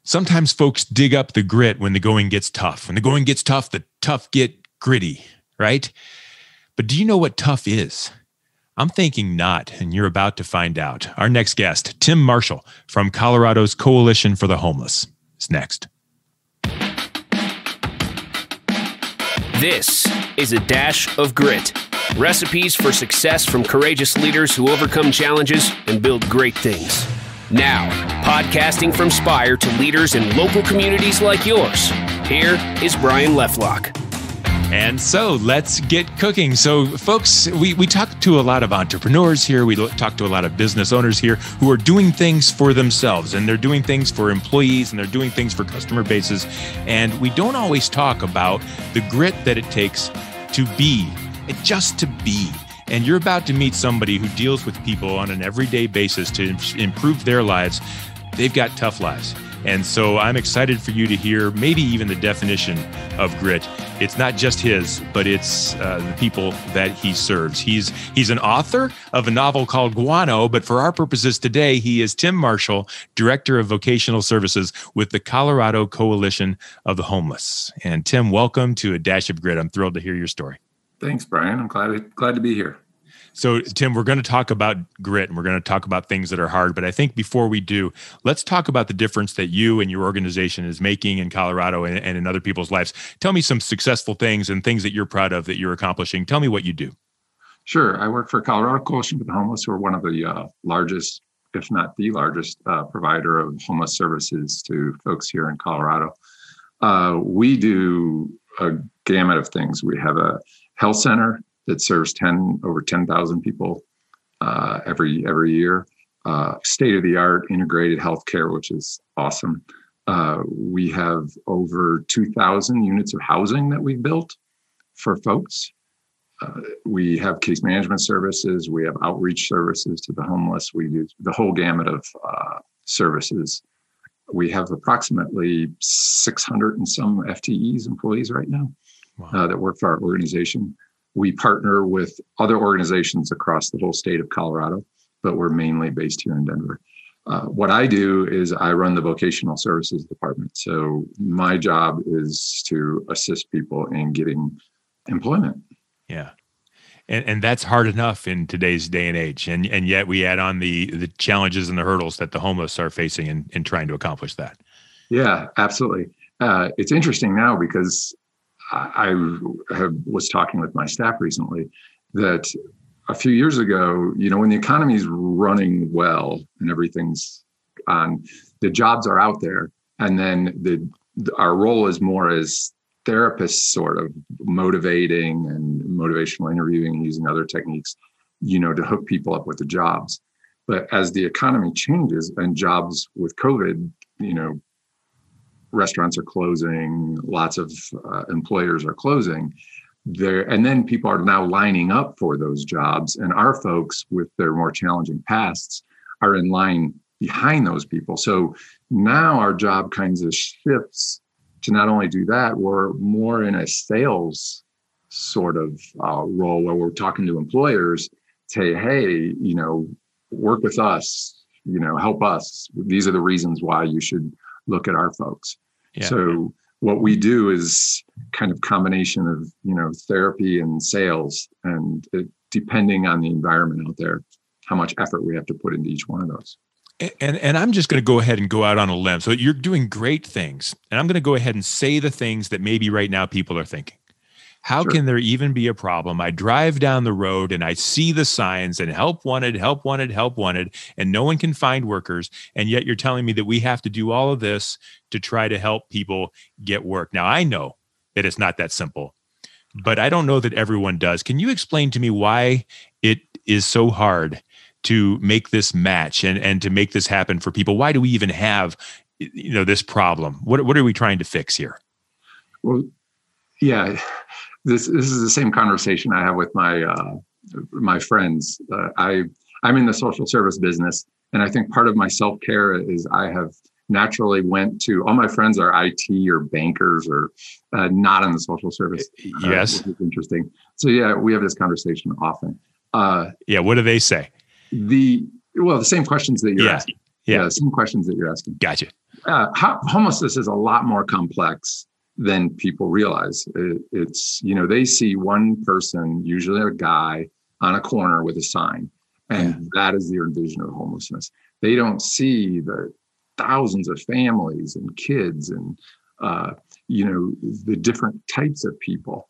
Sometimes folks dig up the grit when the going gets tough. When the going gets tough, the tough get gritty, right? But do you know what tough is? I'm thinking not, and you're about to find out. Our next guest, Tim Marshall from Colorado's Coalition for the Homeless, is next. This is A Dash of Grit. Recipes for success from courageous leaders who overcome challenges and build great things. Now, podcasting from Spire to leaders in local communities like yours, here is Brian Leflock. And so let's get cooking. So folks, we talk to a lot of entrepreneurs here. We talk to a lot of business owners here who are doing things for themselves, and they're doing things for employees, and they're doing things for customer bases. And we don't always talk about the grit that it takes to be, just to be. And you're about to meet somebody who deals with people on an everyday basis to improve their lives. They've got tough lives. And so I'm excited for you to hear maybe even the definition of grit. It's not just his, but it's the people that he serves. He's an author of a novel called Guano, but for our purposes today, he is Tim Marshall, Director of Vocational Services with the Colorado Coalition of the Homeless. And Tim, welcome to A Dash of Grit. I'm thrilled to hear your story. Thanks, Brian. I'm glad to be here. So, Tim, we're going to talk about grit, and we're going to talk about things that are hard. But I think before we do, let's talk about the difference that you and your organization is making in Colorado and in other people's lives. Tell me some successful things and things that you're proud of that you're accomplishing. Tell me what you do. Sure. I work for Colorado Coalition for the Homeless. We're one of the largest, if not the largest, provider of homeless services to folks here in Colorado. We do a gamut of things. We have a health center that serves over 10,000 people every year. State-of-the-art integrated healthcare, which is awesome. We have over 2,000 units of housing that we've built for folks. We have case management services. We have outreach services to the homeless. We do the whole gamut of services. We have approximately 600 and some FTEs, employees right now. Wow. That work for our organization. We partner with other organizations across the whole state of Colorado, but we're mainly based here in Denver. What I do is I run the Vocational Services department. So my job is to assist people in getting employment. Yeah. And that's hard enough in today's day and age. And yet we add on the challenges and the hurdles that the homeless are facing in trying to accomplish that. Yeah, absolutely. It's interesting now because I was talking with my staff recently that a few years ago, when the economy is running well and everything's on, the jobs are out there. And then our role is more as therapists, sort of motivating and motivational interviewing and using other techniques, to hook people up with the jobs. But as the economy changes and jobs with COVID, restaurants are closing, lots of employers are closing there. And then people are now lining up for those jobs. And our folks with their more challenging pasts are in line behind those people. So now our job kind of shifts to not only do that, we're more in a sales sort of role where we're talking to employers, say, hey, work with us, help us. These are the reasons why you should look at our folks. Yeah. So what we do is kind of combination of, therapy and sales, and depending on the environment out there, how much effort we have to put into each one of those. And I'm just going to go ahead and go out on a limb. So you're doing great things, and I'm going to go ahead and say the things that maybe right now people are thinking. How can there even be a problem? I drive down the road and I see the signs and help wanted, help wanted, help wanted, and no one can find workers. And yet you're telling me that we have to do all of this to try to help people get work. Now, I know that it's not that simple, but I don't know that everyone does. Can you explain to me why it is so hard to make this match and to make this happen for people? Why do we even have, this problem? What are we trying to fix here? Well, yeah. This is the same conversation I have with my friends. I'm in the social service business, and I think part of my self-care is I have naturally went to, all my friends are IT or bankers or not in the social service. Yes. Which is interesting. So yeah, we have this conversation often. What do they say? The same questions that you're asking. Yeah. Same questions that you're asking. Gotcha. Homelessness is a lot more complex than people realize. It's, they see one person, usually a guy, on a corner with a sign, and that is their vision of homelessness. They don't see the thousands of families and kids and, the different types of people.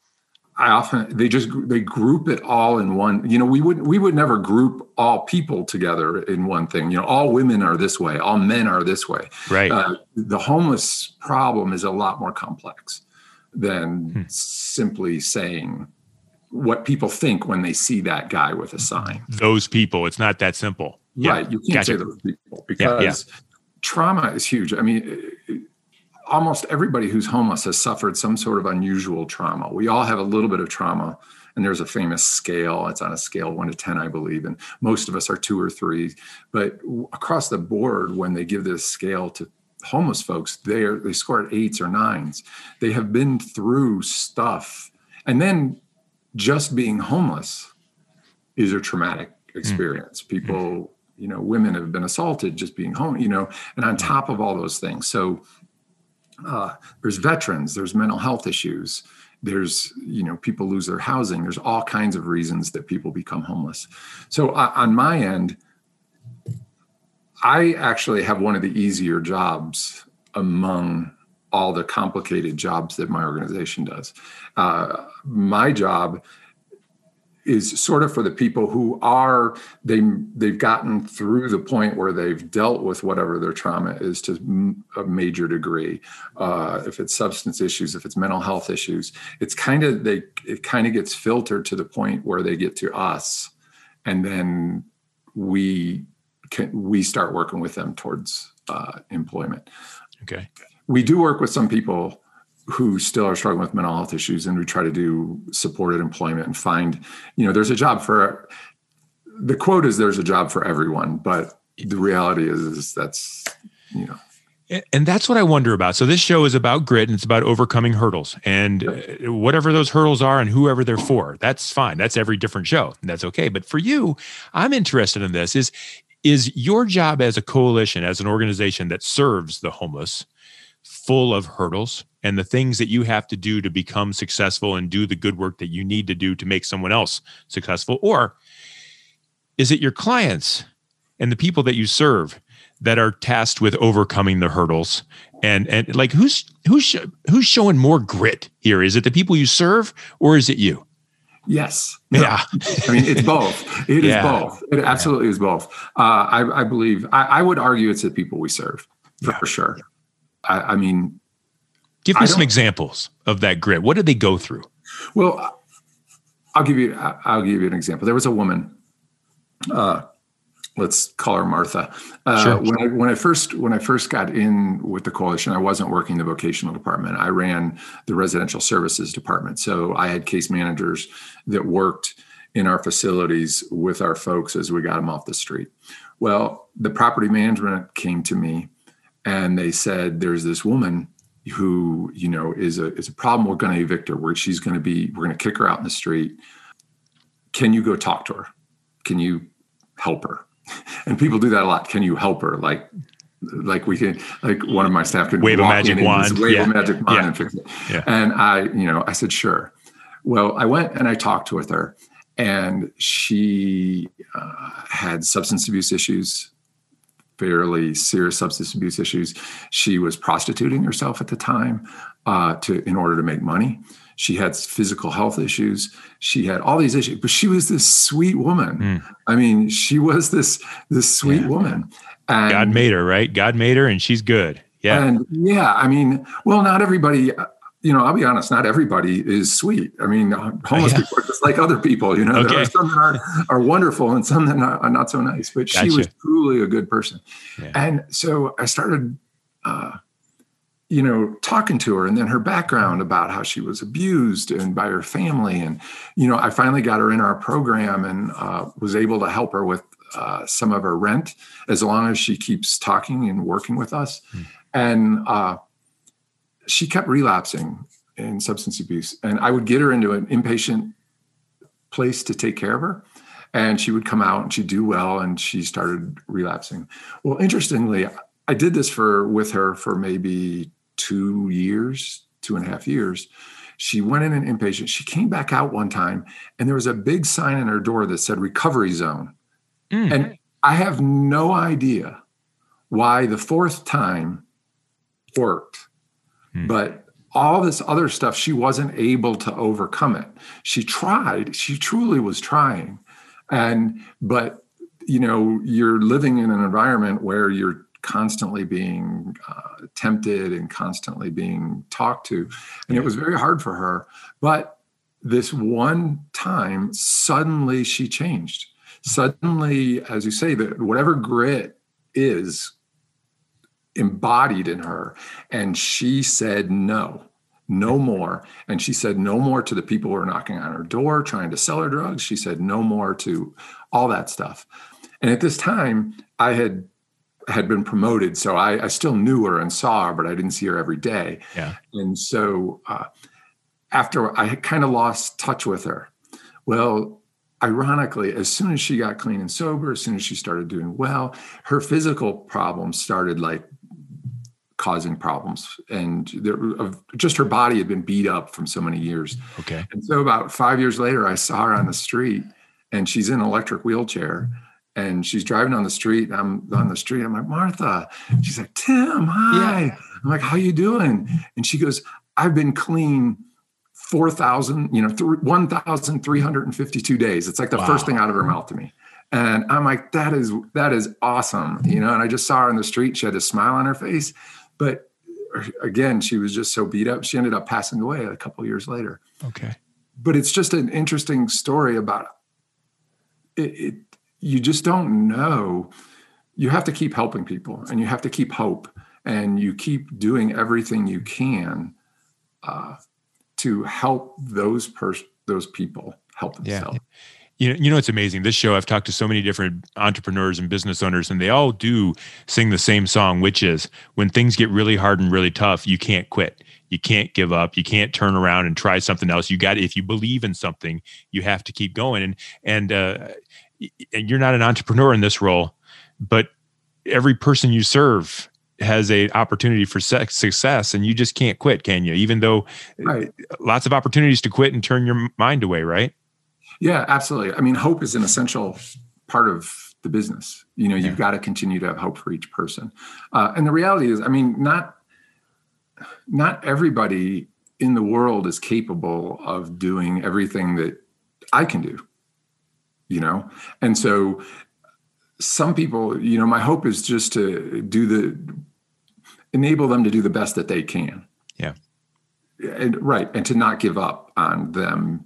They group it all in one. We would never group all people together in one thing. All women are this way, all men are this way. Right. The homeless problem is a lot more complex than simply saying what people think when they see that guy with a sign. Those people, it's not that simple. Right. You can't say those people because trauma is huge. I mean, almost everybody who's homeless has suffered some sort of unusual trauma. We all have a little bit of trauma, and there's a famous scale. It's on a scale 1 to 10, I believe, and most of us are 2 or 3. But across the board, when they give this scale to homeless folks, they score at 8s or 9s. They have been through stuff, and then just being homeless is a traumatic experience. People, women have been assaulted just being home, and on top of all those things. So there's veterans, there's mental health issues, there's, people lose their housing. There's all kinds of reasons that people become homeless. So on my end, I actually have one of the easier jobs among all the complicated jobs that my organization does. My job is sort of for the people who they've gotten through the point where they've dealt with whatever their trauma is to a major degree. If it's substance issues, if it's mental health issues, it kind of gets filtered to the point where they get to us, and then we start working with them towards employment. Okay. We do work with some people who still are struggling with mental health issues, and we try to do supported employment and find, there's a job for, the quote is there's a job for everyone, but the reality is that's, And that's what I wonder about. So this show is about grit, and it's about overcoming hurdles, and whatever those hurdles are and whoever they're for, that's fine. That's every different show, and that's okay. But for you, I'm interested in this is your job as a coalition, as an organization that serves the homeless, full of hurdles and the things that you have to do to become successful and do the good work that you need to do to make someone else successful? Or is it your clients and the people that you serve that are tasked with overcoming the hurdles? And like, who's showing more grit here? Is it the people you serve, or is it you? Yes. Yeah. I mean, it's both. It is both. It absolutely is both. I believe, I would argue it's the people we serve for sure. I mean, give me some examples of that grit. What did they go through? Well, I'll give you an example. There was a woman, let's call her Martha. Sure. When I first got in with the coalition, I wasn't working the vocational department. I ran the residential services department. So I had case managers that worked in our facilities with our folks as we got them off the street. Well, the property management came to me and they said, there's this woman who, is a problem. We're going to evict her. We're going to kick her out in the street. Can you go talk to her? Can you help her? And people do that a lot. Can you help her? Like we can, like one of my staff can wave a magic wand, and fix it. Yeah. And I said, sure. Well, I went and I talked with her, and she had substance abuse issues, fairly serious substance abuse issues. She was prostituting herself at the time in order to make money. She had physical health issues. She had all these issues, but she was this sweet woman. I mean, she was this sweet woman. And God made her, right? God made her, and she's good. Yeah. And I mean, well, not everybody, I'll be honest, not everybody is sweet. I mean, homeless people are just like other people, There are some that are wonderful and some that are not so nice, but she was truly a good person. Yeah. And so I started, talking to her, and then her background about how she was abused and by her family. And, I finally got her in our program and was able to help her with some of her rent, as long as she keeps talking and working with us. And she kept relapsing in substance abuse. And I would get her into an inpatient place to take care of her. And she would come out and she'd do well, and she started relapsing. Well, interestingly, I did this with her for maybe 2.5 years. She went in an inpatient. She came back out one time, and there was a big sign in her door that said recovery zone. And I have no idea why the fourth time worked, but all this other stuff, she wasn't able to overcome it. She tried. She truly was trying. But you're living in an environment where you're constantly being tempted and constantly being talked to. And it was very hard for her. But this one time, suddenly she changed. Suddenly, as you say, that whatever grit is embodied in her. And she said, no more. And she said no more to the people who were knocking on her door, trying to sell her drugs. She said no more to all that stuff. And at this time, I had been promoted. So I still knew her and saw her, but I didn't see her every day. Yeah. And so after I had kind of lost touch with her, well, ironically, as soon as she got clean and sober, as soon as she started doing well, her physical problems started causing problems. And just her body had been beat up from so many years. Okay. And so about 5 years later, I saw her on the street, and she's in an electric wheelchair. And she's driving down the street. I'm on the street. I'm like, Martha. She's like, Tim, hi. Yeah. I'm like, how you doing? And she goes, I've been clean 1,352 days. It's like the first thing out of her mouth to me. And I'm like, that is awesome. And I just saw her on the street. She had a smile on her face. But again, she was just so beat up. She ended up passing away a couple of years later. Okay. But it's just an interesting story about it. You just don't know. You have to keep helping people, and you have to keep hope, and you keep doing everything you can to help those people help themselves. Yeah. It's amazing. This show, I've talked to so many different entrepreneurs and business owners, and they all do sing the same song, which is when things get really hard and really tough, you can't quit. You can't give up. You can't turn around and try something else. If you believe in something, you have to keep going. And you're not an entrepreneur in this role, but every person you serve has an opportunity for success, and you just can't quit, can you? Even though lots of opportunities to quit and turn your mind away, right? Yeah, absolutely. I mean, hope is an essential part of the business. You've got to continue to have hope for each person. And the reality is, I mean, not everybody in the world is capable of doing everything that I can do. And so some people, my hope is just to enable them to do the best that they can. Yeah. And to not give up on them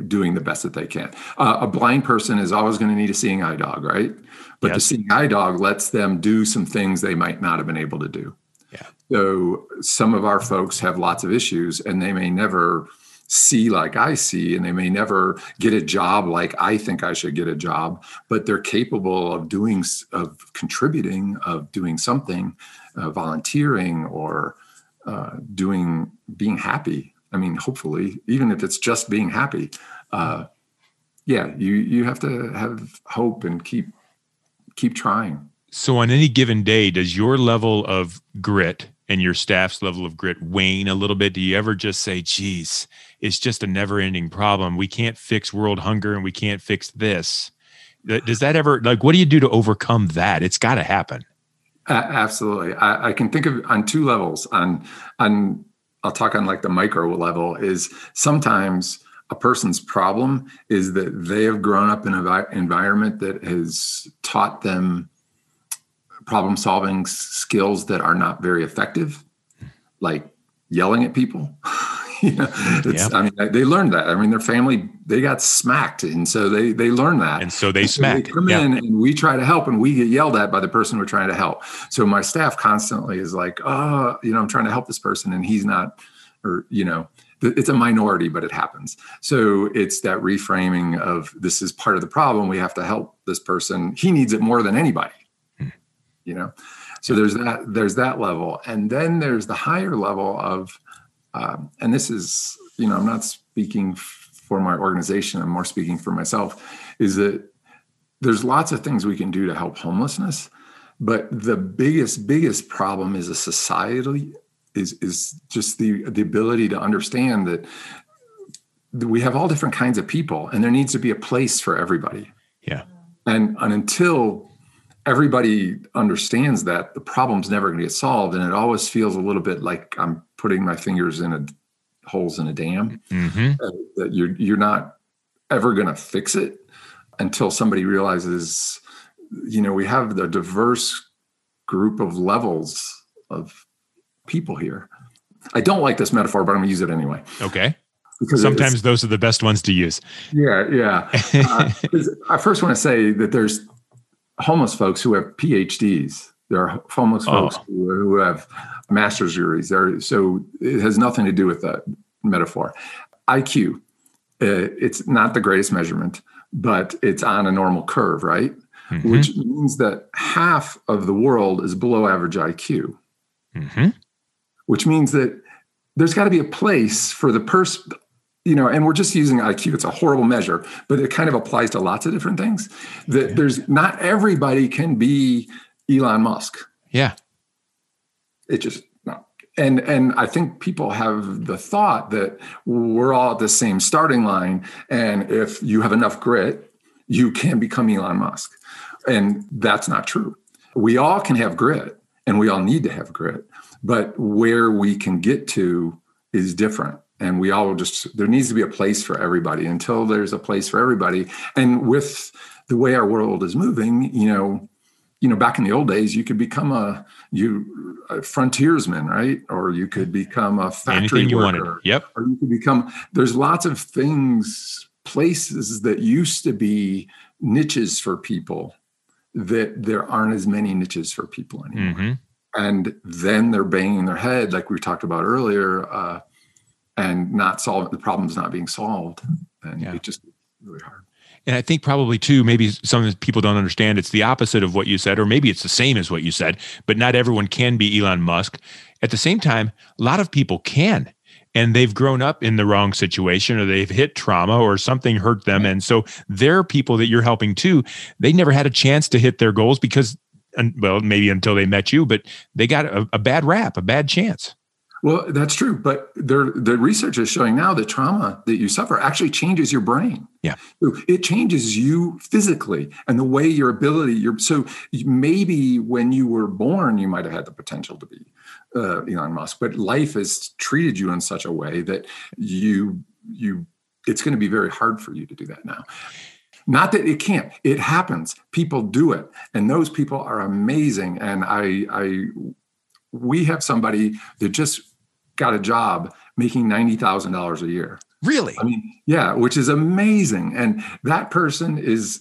doing the best that they can. A blind person is always going to need a seeing eye dog, right? But the seeing eye dog lets them do some things they might not have been able to do. Yeah. So some of our folks have lots of issues, and they may never see like I see, and they may never get a job like I think I should get a job, but they're capable of contributing, of doing something, volunteering, or being happy. I mean, hopefully, even if it's just being happy, you have to have hope and keep trying. So on any given day, does your level of grit and your staff's level of grit wane a little bit? Do you ever just say, geez, it's just a never-ending problem. We can't fix world hunger, and we can't fix this. Does that ever, what do you do to overcome that? It's got to happen. Absolutely. I can think of on two levels. On I'll talk on the micro level is sometimes a person's problem is that they have grown up in an environment that has taught them problem-solving skills that are not very effective, like yelling at people. I mean, they learned that. I mean, their family, they got smacked. And so they learn that. And so they smack. They come in and we try to help, and we get yelled at by the person we're trying to help. So my staff constantly is like, I'm trying to help this person, and he's not, it's a minority, but it happens. So it's that reframing of, this is part of the problem. We have to help this person. He needs it more than anybody, So there's that level. And then there's the higher level of, and this is, I'm not speaking for my organization, I'm more speaking for myself, is that there's lots of things we can do to help homelessness. But the biggest problem is a society is just the ability to understand that we have all different kinds of people, and there needs to be a place for everybody. Yeah. And until everybody understands that, the problem's never going to get solved. And it always feels a little bit like I'm putting my fingers in holes in a dam, that you're not ever going to fix it until somebody realizes, we have the diverse group of levels of people here. I don't like this metaphor, but I'm going to use it anyway. Okay. Because sometimes those are the best ones to use. Yeah. I first want to say that there's homeless folks who have PhDs. There are homeless folks who have master's degrees. So it has nothing to do with that metaphor. IQ, it's not the greatest measurement, but it's on a normal curve, right? Mm-hmm. Which means that half of the world is below average IQ. Mm-hmm. Which means that there's got to be a place for the person, and we're just using IQ. It's a horrible measure, but it kind of applies to lots of different things. That there's not everybody can be Elon Musk. Yeah. It just, no. And I think people have the thought that we're all at the same starting line. And if you have enough grit, you can become Elon Musk. And that's not true. We all can have grit, and we all need to have grit. But where we can get to is different. And we all there needs to be a place for everybody. Until there's a place for everybody. And with the way our world is moving, back in the old days, you could become a frontiersman, right? Or you could become a factory anything you worker. Wanted. Yep. Or you could there's lots of things, places that used to be niches for people, that there aren't as many niches for people anymore. Mm-hmm. And then they're banging their head, like we talked about earlier, and not solving the problem's not being solved. And it just really hard. And I think probably too, maybe some people don't understand, it's the opposite of what you said, or maybe it's the same as what you said, but not everyone can be Elon Musk. At the same time, a lot of people can, and they've grown up in the wrong situation, or they've hit trauma, or something hurt them. And so there are people that you're helping too. They never had a chance to hit their goals because, well, maybe until they met you, but they got a bad rap, a bad chance. Well, that's true. But the research is showing now that trauma that you suffer actually changes your brain. Yeah. It changes you physically and the way your ability, so maybe when you were born, you might have had the potential to be Elon Musk, but life has treated you in such a way that it's going to be very hard for you to do that now. Not that it can't. It happens. People do it. And those people are amazing. And we have somebody that just got a job making $90,000 a year. Really? I mean, yeah, which is amazing. And that person is,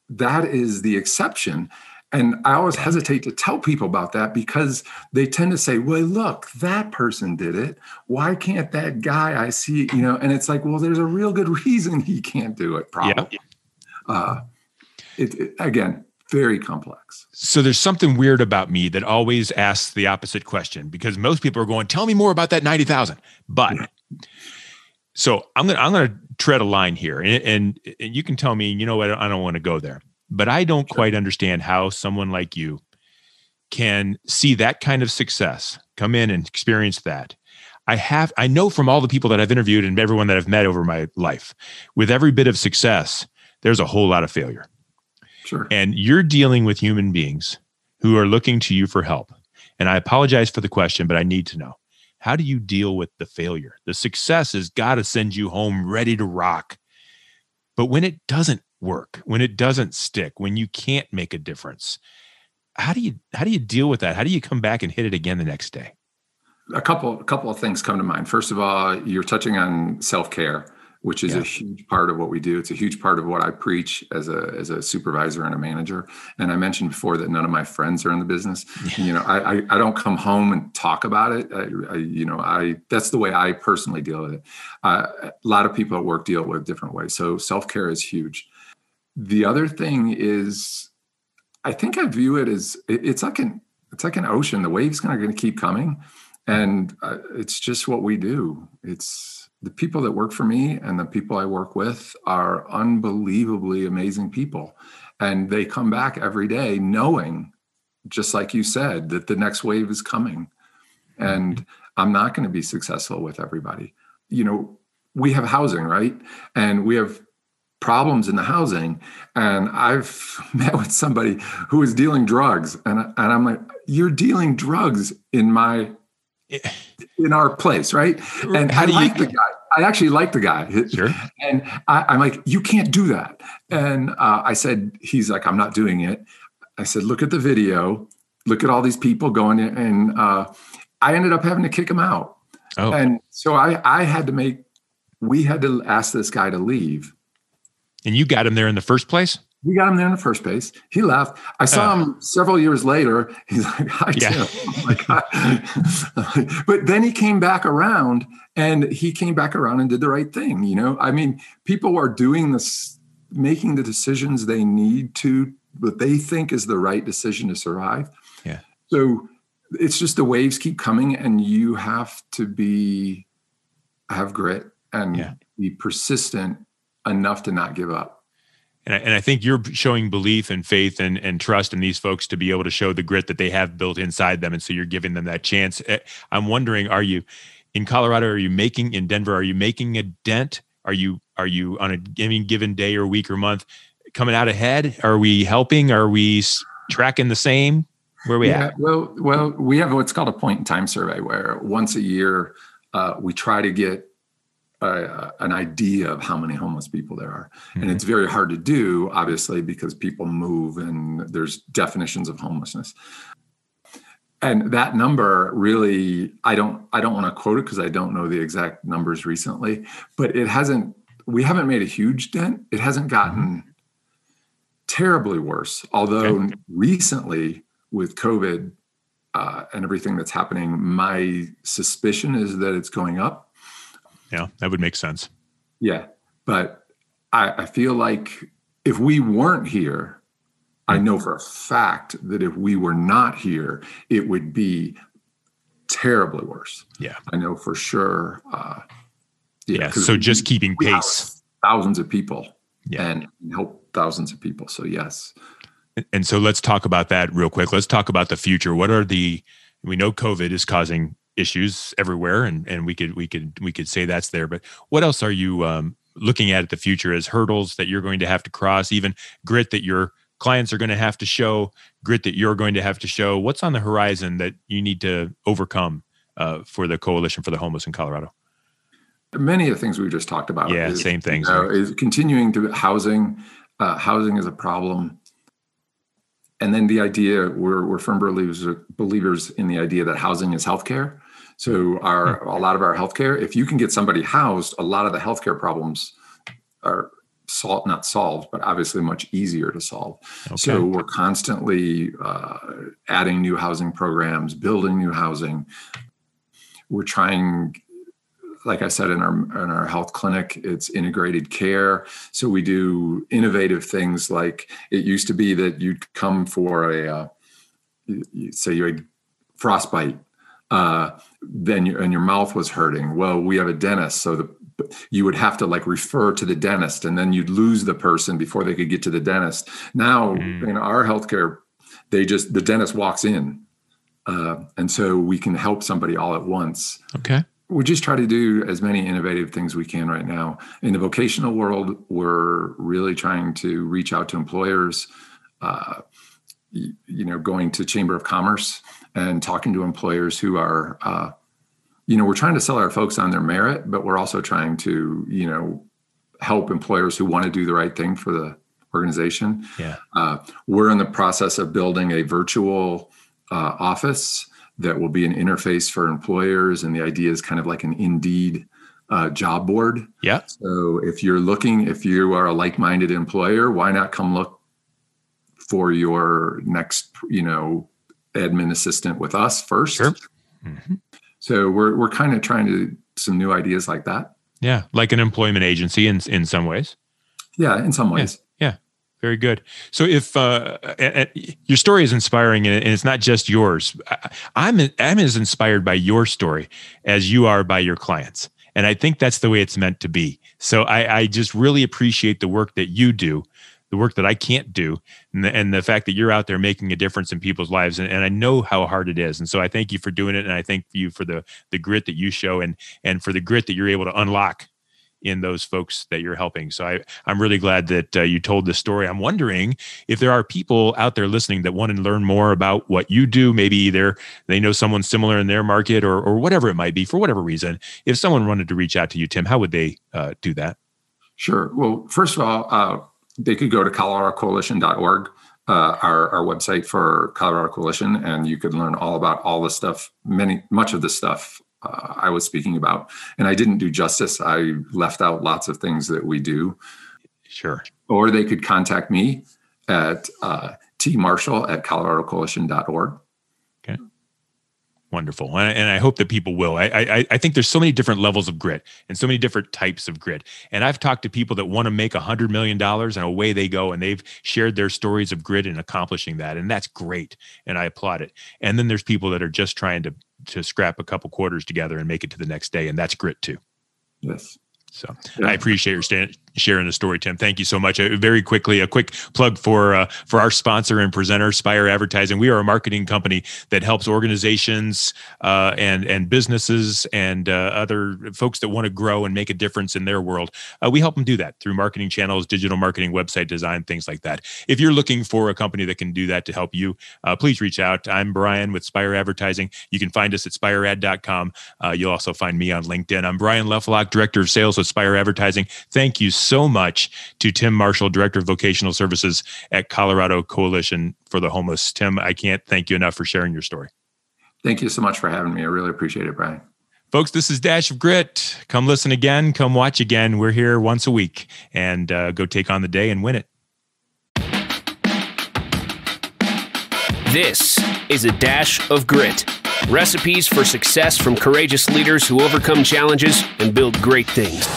that is the exception. And I always hesitate to tell people about that because they tend to say, well, look, that person did it. Why can't that guy I see, and it's like, well, there's a real good reason he can't do it, probably. Yeah. Again, very complex. So there's something weird about me that always asks the opposite question, because most people are going, tell me more about that 90,000. But so I'm going to tread a line here, and you can tell me, I don't want to go there, but I don't quite understand how someone like you can see that kind of success, come in and experience that. I know from all the people that I've interviewed and everyone that I've met over my life, with every bit of success, there's a whole lot of failure. Sure. And you're dealing with human beings who are looking to you for help. And I apologize for the question, but I need to know, how do you deal with the failure? The success has got to send you home ready to rock. But when it doesn't work, when it doesn't stick, when you can't make a difference, how do you deal with that? How do you come back and hit it again the next day? A couple of things come to mind. First of all, you're touching on self-care, which is a huge part of what we do. It's a huge part of what I preach as a supervisor and a manager. And I mentioned before that none of my friends are in the business. Yeah. I don't come home and talk about it. That's the way I personally deal with it. A lot of people at work deal with different ways. So self-care is huge. The other thing is, I think I view it as it's like an ocean. The waves are going to keep coming, and it's just what we do. It's the people that work for me and the people I work with are unbelievably amazing people. And they come back every day knowing just like you said, that the next wave is coming, and I'm not going to be successful with everybody. We have housing, right? And we have problems in the housing. And I've met with somebody who is dealing drugs, and I'm like, you're dealing drugs in our place, right? And I actually like the guy. Sure. And I'm like, you can't do that. And he's like, I'm not doing it. I said, look at the video, look at all these people going in. And I ended up having to kick him out. Oh. And so we had to ask this guy to leave. And you got him there in the first place? We got him there in the first place. He left. I saw him several years later. He's like, hi, Tim. Oh my God. But then he came back around and did the right thing. I mean, people are doing this, making the decisions they need to, what they think is the right decision to survive. Yeah. So it's just the waves keep coming, and you have to have grit and be persistent enough to not give up. And I think you're showing belief and faith and trust in these folks to be able to show the grit that they have built inside them. And so you're giving them that chance. I'm wondering, are you in Colorado? In Denver? Are you making a dent? Are you on a given day or week or month coming out ahead? Are we helping? Are we tracking the same? Where are we at? Well, we have what's called a point in time survey, where once a year we try to get an idea of how many homeless people there are. Mm-hmm. And it's very hard to do, obviously, because people move and there's definitions of homelessness. And that number really, I don't want to quote it because I don't know the exact numbers recently, but we haven't made a huge dent. It hasn't gotten terribly worse. Although recently with COVID and everything that's happening, my suspicion is that it's going up. Yeah, that would make sense. Yeah. But I feel like if we weren't here, I know for a fact that if we were not here, it would be terribly worse. Yeah. I know for sure. So just keeping pace. Thousands of people and help thousands of people. So yes. And so let's talk about that real quick. Let's talk about the future. We know COVID is causing issues everywhere, and we could say that's there. But what else are you looking at the future as hurdles that you're going to have to cross? Even grit that your clients are going to have to show, grit that you're going to have to show. What's on the horizon that you need to overcome for the Coalition for the Homeless in Colorado? Many of the things we just talked about. Yeah, same things. Is continuing to housing. Housing is a problem. And then the idea, we're firm believers in the idea that housing is healthcare. So a lot of our healthcare, if you can get somebody housed, a lot of the healthcare problems are not solved, but obviously much easier to solve. Okay. So we're constantly adding new housing programs, building new housing. We're trying, like I said, in our health clinic, it's integrated care. So we do innovative things, like it used to be that you'd come for say you had frostbite, then your mouth was hurting. Well, we have a dentist, so you would have to refer to the dentist, and then you'd lose the person before they could get to the dentist. Now in our healthcare, the dentist walks in, and so we can help somebody all at once. Okay. We just try to do as many innovative things we can right now. In the vocational world, we're really trying to reach out to employers, going to Chamber of Commerce and talking to employers who are, we're trying to sell our folks on their merit, but we're also trying to, help employers who want to do the right thing for the organization. Yeah. We're in the process of building a virtual office that will be an interface for employers. And the idea is kind of like an Indeed job board. Yeah. So if you are a like-minded employer, why not come look for your next, admin assistant with us first? Sure. Mm-hmm. So we're kind of trying to some new ideas like that. Yeah. Like an employment agency in some ways. Yeah. In some ways. Yeah. Very good. So if your story is inspiring, and it's not just yours, I'm as inspired by your story as you are by your clients. And I think that's the way it's meant to be. So I just really appreciate the work that you do, the work that I can't do, and the fact that you're out there making a difference in people's lives. And I know how hard it is. And so I thank you for doing it. And I thank you for the grit that you show and for the grit that you're able to unlock in those folks that you're helping. So I'm really glad that you told this story. I'm wondering if there are people out there listening that want to learn more about what you do. Maybe they know someone similar in their market or whatever it might be, for whatever reason. If someone wanted to reach out to you, Tim, how would they do that? Sure. Well, first of all, they could go to coloradocoalition.org, our website for Colorado Coalition, and you could learn all about all the stuff, much of the stuff I was speaking about. And I didn't do justice. I left out lots of things that we do. Sure. Or they could contact me at tmarshall@coloradocoalition.org. Okay. Wonderful. And I hope that people will. I think there's so many different levels of grit and so many different types of grit. And I've talked to people that want to make $100 million and away they go. And they've shared their stories of grit in accomplishing that. And that's great. And I applaud it. And then there's people that are just trying to scrap a couple quarters together and make it to the next day. And that's grit too. Yes. So yeah. I appreciate your sharing the story, Tim. Thank you so much. Very quickly, a quick plug for our sponsor and presenter, Spire Advertising. We are a marketing company that helps organizations and businesses and other folks that want to grow and make a difference in their world. We help them do that through marketing channels, digital marketing, website design, things like that. If you're looking for a company that can do that to help you, please reach out. I'm Brian with Spire Advertising. You can find us at spiread.com. You'll also find me on LinkedIn. I'm Brian Lefelock, Director of Sales with Spire Advertising. Thank you so much to Tim Marshall, Director of Vocational Services at Colorado Coalition for the Homeless. Tim, I can't thank you enough for sharing your story. Thank you so much for having me. I really appreciate it, Brian. Folks, this is Dash of Grit. Come listen again. Come watch again. We're here once a week, and go take on the day and win it. This is a Dash of Grit. Recipes for success from courageous leaders who overcome challenges and build great things.